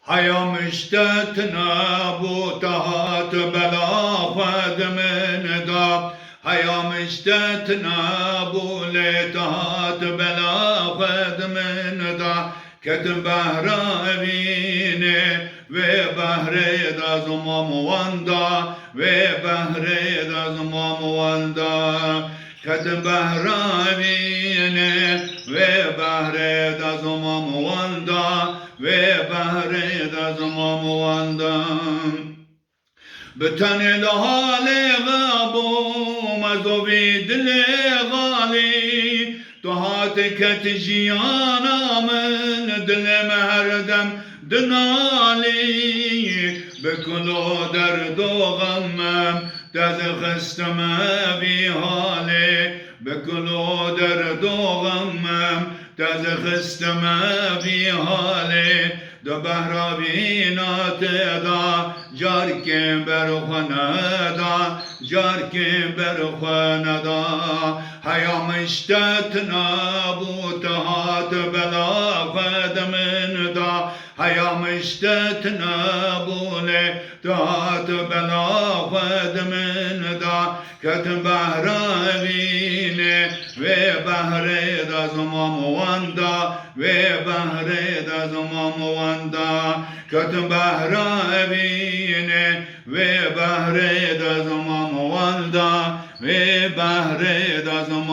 هيا مشتتنا بوتهات بلا خد من دا هيا مشتتنا بولتهات بلا خد من دا كتب بهراميني وبهر دا زمام واندا وبهر دا زمام واندا كتب بهراميني وبهر دا زمام واندا ve bahre da zamam vandam bütün el hale gabu mazovi dile gali tuhat ket jiyanamın dile merdem dinali bekulu derdo gammem dez khisteme bi hale bekulu derdo gammem dez khisteme bi hale دو بهرابینات دا جار که برخونه دا جار که برخونه دا هیا مشتتنا بوتهات بلا خد من دا هیا مشتتنا بوله تهات بلا خد من دا کت بهرابینه و بهره دا زمام واندا و بهره دا زمام واندا کت بهرابینه و بهره دا زمام واندا و بهره دا زمام